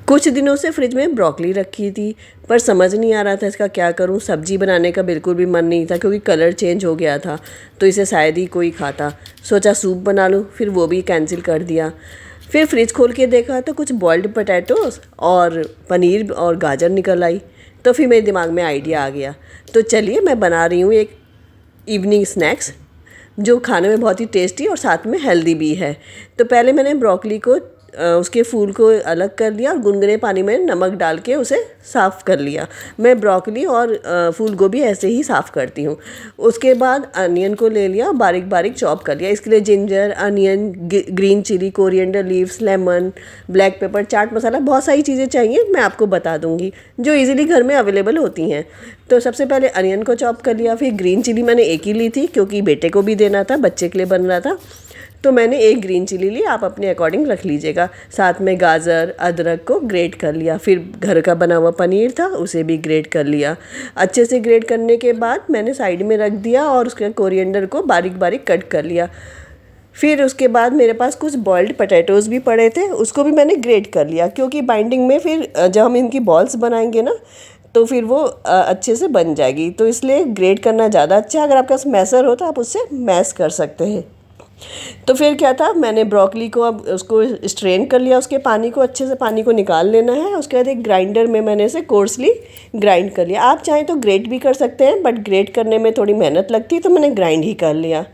कुछ दिनों से फ्रिज में ब्रोकली रखी थी, पर समझ नहीं आ रहा था इसका क्या करूं। सब्जी बनाने का बिल्कुल भी मन नहीं था क्योंकि कलर चेंज हो गया था, तो इसे शायद ही कोई खाता। सोचा सूप बना लूं, फिर वो भी कैंसिल कर दिया। फिर फ्रिज खोल के देखा तो कुछ बॉइल्ड पोटैटोस और पनीर और गाजर निकल आई। तो फिर मेरे दिमाग में आइडिया आ गया, तो चलिए मैं बना रही हूँ एक इवनिंग स्नैक्स जो खाने में बहुत ही टेस्टी और साथ में हेल्दी भी है। तो पहले मैंने ब्रोकली को उसके फूल को अलग कर लिया और गुनगुने पानी में नमक डाल के उसे साफ़ कर लिया। मैं ब्रोकली और फूल गोभी ऐसे ही साफ़ करती हूँ। उसके बाद अनियन को ले लिया, बारीक बारीक चॉप कर लिया। इसके लिए ginger, onion, green chilli, coriander leaves, lemon, black pepper, chaat masala, बहुत सारी चीज़ें चाहिए, मैं आपको बता दूँगी जो इजीली घर में अवेलेबल होती हैं। तो सबसे पहले अनियन को चॉप कर लिया। फिर ग्रीन चिली मैंने एक ही ली थी क्योंकि बेटे को भी देना था, बच्चे के लिए बन रहा था, तो मैंने एक ग्रीन चिली ली। आप अपने अकॉर्डिंग रख लीजिएगा। साथ में गाजर, अदरक को ग्रेट कर लिया। फिर घर का बना हुआ पनीर था, उसे भी ग्रेट कर लिया। अच्छे से ग्रेट करने के बाद मैंने साइड में रख दिया और उसके कोरिएंडर को बारीक बारीक कट कर लिया। फिर उसके बाद मेरे पास कुछ बॉइल्ड पोटैटोज़ भी पड़े थे, उसको भी मैंने ग्रेट कर लिया क्योंकि बाइंडिंग में फिर जब हम इनकी बॉल्स बनाएंगे ना तो फिर वो अच्छे से बन जाएगी, तो इसलिए ग्रेट करना ज़्यादा अच्छा है। अगर आपके पास मैशर हो तो आप उससे मैश कर सकते हैं। तो फिर क्या था, मैंने ब्रोकली को अब उसको स्ट्रेन कर लिया, उसके पानी को अच्छे से पानी को निकाल लेना है। उसके बाद एक ग्राइंडर में मैंने इसे कोर्सली ग्राइंड कर लिया। आप चाहें तो ग्रेट भी कर सकते हैं, बट ग्रेट करने में थोड़ी मेहनत लगती है, तो मैंने ग्राइंड ही कर लिया।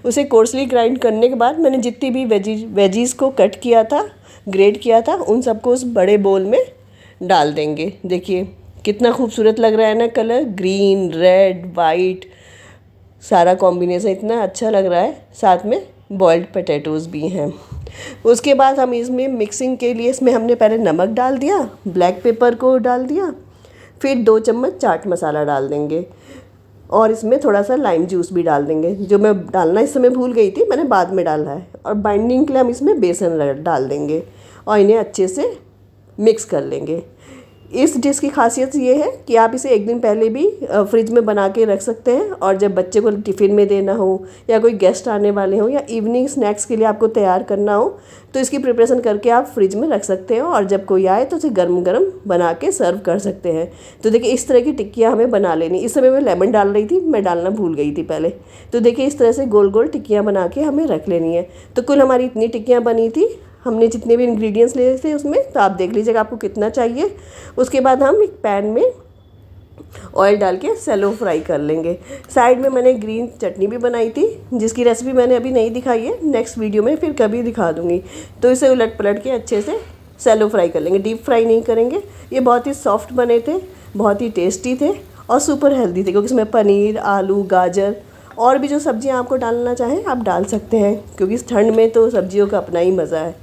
उसे कोर्सली ग्राइंड करने के बाद मैंने जितनी भी वेजीज़ को कट किया था, ग्रेट किया था, उन सबको उस बड़े बोल में डाल देंगे। देखिए कितना खूबसूरत लग रहा है ना कलर, ग्रीन, रेड, वाइट, सारा कॉम्बिनेशन इतना अच्छा लग रहा है। साथ में बॉइल्ड पोटैटोज़ भी हैं। उसके बाद हम इसमें मिक्सिंग के लिए इसमें हमने पहले नमक डाल दिया, ब्लैक पेपर को डाल दिया, फिर 2 चम्मच चाट मसाला डाल देंगे और इसमें थोड़ा सा लाइम जूस भी डाल देंगे, जो मैं डालना इस समय भूल गई थी, मैंने बाद में डाला है। और बाइंडिंग के लिए हम इसमें बेसन डाल देंगे और इन्हें अच्छे से मिक्स कर लेंगे। इस डिश की खासियत ये है कि आप इसे एक दिन पहले भी फ्रिज में बना के रख सकते हैं, और जब बच्चे को टिफ़िन में देना हो या कोई गेस्ट आने वाले हो या इवनिंग स्नैक्स के लिए आपको तैयार करना हो तो इसकी प्रिपरेशन करके आप फ्रिज में रख सकते हैं और जब कोई आए तो उसे गर्म गर्म बना के सर्व कर सकते हैं। तो देखिए इस तरह की टिक्कियाँ हमें बना लेनी। इस समय मैं लेमन डाल रही थी, मैं डालना भूल गई थी पहले। तो देखिए इस तरह से गोल गोल टिक्कियाँ बना के हमें रख लेनी है। तो कुल हमारी इतनी टिक्कियाँ बनी थी, हमने जितने भी इंग्रेडिएंट्स लिए थे उसमें, तो आप देख लीजिएगा आपको कितना चाहिए। उसके बाद हम एक पैन में ऑयल डाल के सैलो फ्राई कर लेंगे। साइड में मैंने ग्रीन चटनी भी बनाई थी जिसकी रेसिपी मैंने अभी नहीं दिखाई है, नेक्स्ट वीडियो में फिर कभी दिखा दूँगी। तो इसे उलट पलट के अच्छे से सैलो फ्राई कर लेंगे, डीप फ्राई नहीं करेंगे। ये बहुत ही सॉफ्ट बने थे, बहुत ही टेस्टी थे और सुपर हेल्दी थे क्योंकि इसमें पनीर, आलू, गाजर और भी जो सब्जियाँ आपको डालना चाहें आप डाल सकते हैं, क्योंकि इस ठंड में तो सब्जियों का अपना ही मज़ा है।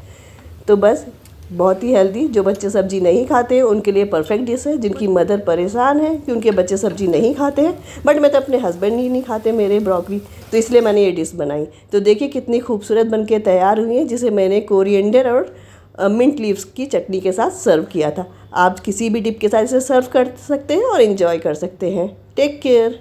तो बस बहुत ही हेल्दी, जो बच्चे सब्जी नहीं खाते हैं उनके लिए परफेक्ट डिश है। जिनकी मदर परेशान है कि उनके बच्चे सब्जी नहीं खाते हैं, बट मैं तो अपने हस्बैंड ही नहीं खाते मेरे ब्रोकली, तो इसलिए मैंने ये डिश बनाई। तो देखिए कितनी खूबसूरत बनके तैयार हुई है, जिसे मैंने कोरिएंडर और मिंट लीव्स की चटनी के साथ सर्व किया था। आप किसी भी डिप के साथ इसे सर्व कर सकते हैं और इन्जॉय कर सकते हैं। Take care.